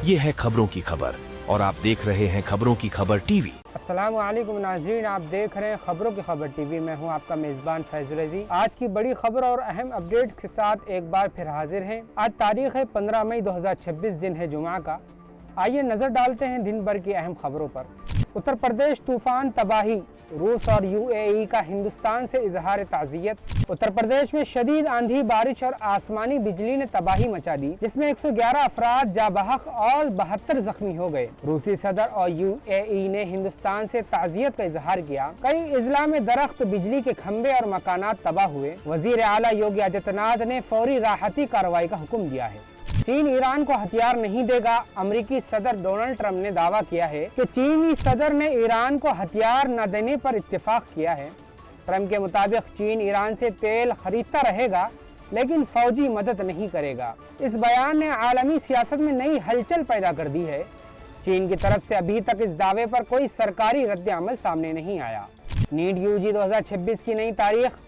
ये है खबरों की खबर और आप देख रहे हैं खबरों की खबर टीवी। अस्सलामु अलैकुम नाज़रीन, आप देख रहे हैं खबरों की खबर टीवी। मैं हूं आपका मेज़बान फैज़ुल अज़ीज़। आज की बड़ी खबर और अहम अपडेट्स के साथ एक बार फिर हाजिर हैं। आज तारीख है 15 मई 2026, दिन है जुमा का। आइए नजर डालते हैं दिन भर की अहम खबरों पर। उत्तर प्रदेश तूफान तबाही, रूस और यूएई का हिंदुस्तान से इजहार ताज़ियत। उत्तर प्रदेश में शदीद आंधी, बारिश और आसमानी बिजली ने तबाही मचा दी, जिसमें 111 अफराद जाँ बहक और 72 जख्मी हो गए। रूसी सदर और यूएई ने हिंदुस्तान से ताज़ियत का इजहार किया। कई इजला में दरख्त, बिजली के खंबे और मकानात तबाह हुए। वजीर आला योगी आदित्यनाथ ने फौरी राहती कार्रवाई का हुक्म दिया है। चीन ईरान को हथियार नहीं देगा। अमेरिकी सदर डोनाल्ड ट्रंप ने दावा किया है कि चीनी सदर ने ईरान को हथियार न देने पर इत्तेफाक किया है। ट्रंप के मुताबिक चीन ईरान से तेल खरीदता रहेगा, लेकिन फौजी मदद नहीं करेगा। इस बयान ने आलमी सियासत में नई हलचल पैदा कर दी है। चीन की तरफ से अभी तक इस दावे पर कोई सरकारी रद्द-ए-अमल सामने नहीं आया। नीट यूजी 2026 की नई तारीख।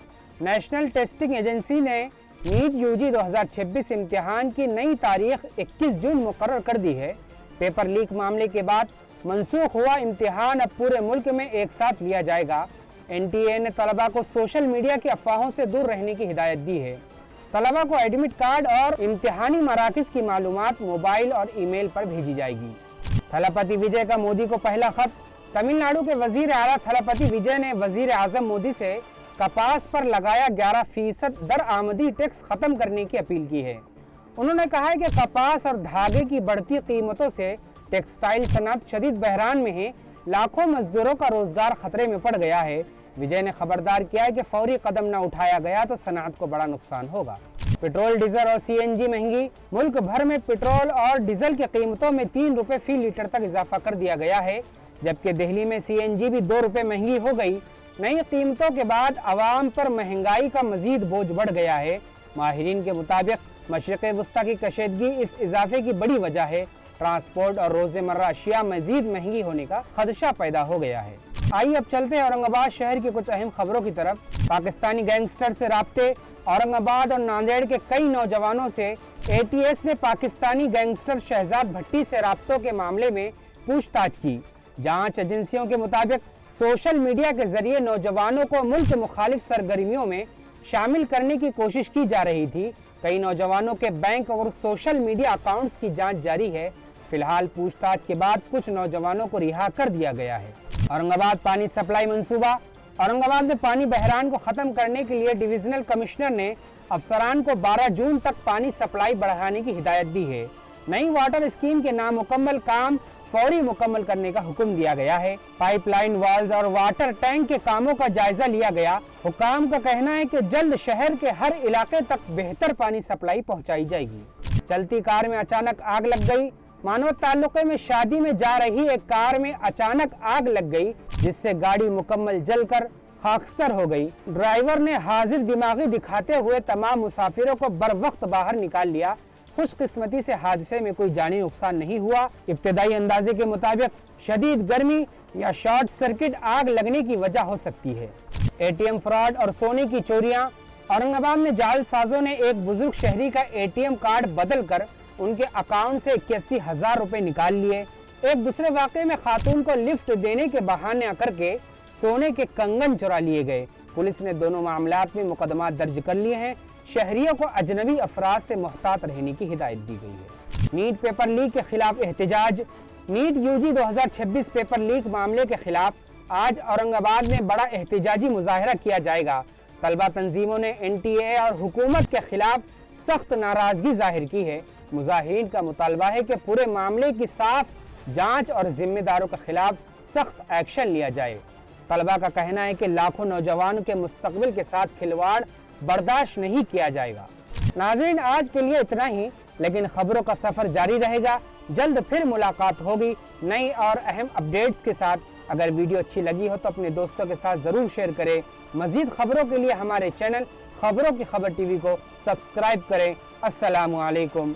नेशनल टेस्टिंग एजेंसी ने नीट यूजी 2026 इम्तिहान की नई तारीख 21 जून मुकर्रर कर दी है। पेपर लीक मामले के बाद मनसूख हुआ इम्तिहान अब पूरे मुल्क में एक साथ लिया जाएगा। एनटीए ने तलबा को सोशल मीडिया की अफवाहों से दूर रहने की हिदायत दी है। तलबा को एडमिट कार्ड और इम्तिहानी मराकज़ की मालूमात मोबाइल और ईमेल पर भेजी जाएगी। थलपति विजय का मोदी को पहला खत। तमिलनाडु के वजीर आला थलपति विजय ने वजीर आजम मोदी से कपास पर लगाया 11% दरआमदी टैक्स खत्म करने की अपील की है। उन्होंने कहा है कि कपास और धागे की बढ़ती कीमतों से टेक्सटाइल सनअत शदीद बहरान में है। लाखों मजदूरों का रोजगार खतरे में पड़ गया है। विजय ने खबरदार किया है कि फौरी कदम न उठाया गया तो सनअत को बड़ा नुकसान होगा। पेट्रोल, डीजल और सीएनजी महंगी। मुल्क भर में पेट्रोल और डीजल की कीमतों में 3 रुपए फी लीटर तक इजाफा कर दिया गया है, जबकि दिल्ली में सीएनजी भी 2 रुपए महंगी हो गई। नई कीमतों के बाद आवाम पर महंगाई का मजीद बोझ बढ़ गया है। माहिरीन के मुताबिक मशरिक़ वस्ता की कशीदगी इस इजाफे की बड़ी वजह है। ट्रांसपोर्ट और रोज़मर्रा अशिया मजीद महंगी होने का खदशा पैदा हो गया है। आइए अब चलते हैं औरंगाबाद शहर की कुछ अहम खबरों की तरफ। पाकिस्तानी गैंगस्टर से राब्ते। औरंगाबाद और नांदेड़ के कई नौजवानों से एटीएस ने पाकिस्तानी गैंगस्टर शहजाद भट्टी से राब्तों के मामले में पूछताछ की। जांच एजेंसियों के मुताबिक सोशल मीडिया के जरिए नौजवानों को मुल्क मुखालिफ सरगर्मियों में शामिल करने की कोशिश की जा रही थी। कई नौजवानों के बैंक और सोशल मीडिया अकाउंट्स की जांच जारी है। फिलहाल पूछताछ के बाद कुछ नौजवानों को रिहा कर दिया गया है। औरंगाबाद पानी सप्लाई मंसूबा। औरंगाबाद में पानी बहरान को खत्म करने के लिए डिविजनल कमिश्नर ने अफसरान को 12 जून तक पानी सप्लाई बढ़ाने की हिदायत दी है। नई वाटर स्कीम के नामुकम्मल काम फौरी मुकम्मल करने का हुक्म दिया गया है। पाइपलाइन, वाल्स और वाटर टैंक के कामों का जायजा लिया गया। हुकाम का कहना है कि जल्द शहर के हर इलाके तक बेहतर पानी सप्लाई पहुंचाई जाएगी। चलती कार में अचानक आग लग गई। मानव ताल्लुके में शादी में जा रही एक कार में अचानक आग लग गई, जिससे गाड़ी मुकम्मल जलकर खाकस्तर हो गई। ड्राइवर ने हाजिर दिमागी दिखाते हुए तमाम मुसाफिरों को बर वक्त बाहर निकाल लिया। खुशकिस्मती से हादसे में कोई जानी नुकसान नहीं हुआ। इब्तदाई अंदाजे के मुताबिक शदीद गर्मी या शॉर्ट सर्किट आग लगने की वजह हो सकती है। एटीएम फ्रॉड और सोने की चोरियां। औरंगाबाद में जालसाजों ने एक बुजुर्ग शहरी का एटीएम कार्ड बदल कर उनके अकाउंट से 81,000 रुपए निकाल लिए। एक दूसरे वाक़े में खातून को लिफ्ट देने के बहाने करके सोने के कंगन चुरा लिए गए। पुलिस ने दोनों मामलात में मुकदमा दर्ज कर लिए हैं। शहरियों को अजनबी अफराद से मोहतात रहने की हिदायत दी गई है। नीट पेपर लीक के खिलाफ एहतजाज। नीट यूजी 2026 पेपर लीक मामले के खिलाफ आज औरंगाबाद में बड़ा एहतजाजी मुजाहरा किया जाएगा। तलबा तंजीमों ने एनटीए और हुकूमत के खिलाफ सख्त नाराजगी जाहिर की है। मुजाहिरीन का मुतालबा है कि पूरे मामले की साफ जांच और जिम्मेदारों के खिलाफ सख्त एक्शन लिया जाए। तलबा का कहना है कि लाखों नौजवानों के मुस्तकबिल के साथ खिलवाड़ बर्दाश्त नहीं किया जाएगा। नाज़रीन, आज के लिए इतना ही, लेकिन खबरों का सफर जारी रहेगा। जल्द फिर मुलाकात होगी नई और अहम अपडेट्स के साथ। अगर वीडियो अच्छी लगी हो तो अपने दोस्तों के साथ जरूर शेयर करें। मजीद खबरों के लिए हमारे चैनल खबरों की खबर टीवी को सब्सक्राइब करें। अस्सलामु अलैकुम।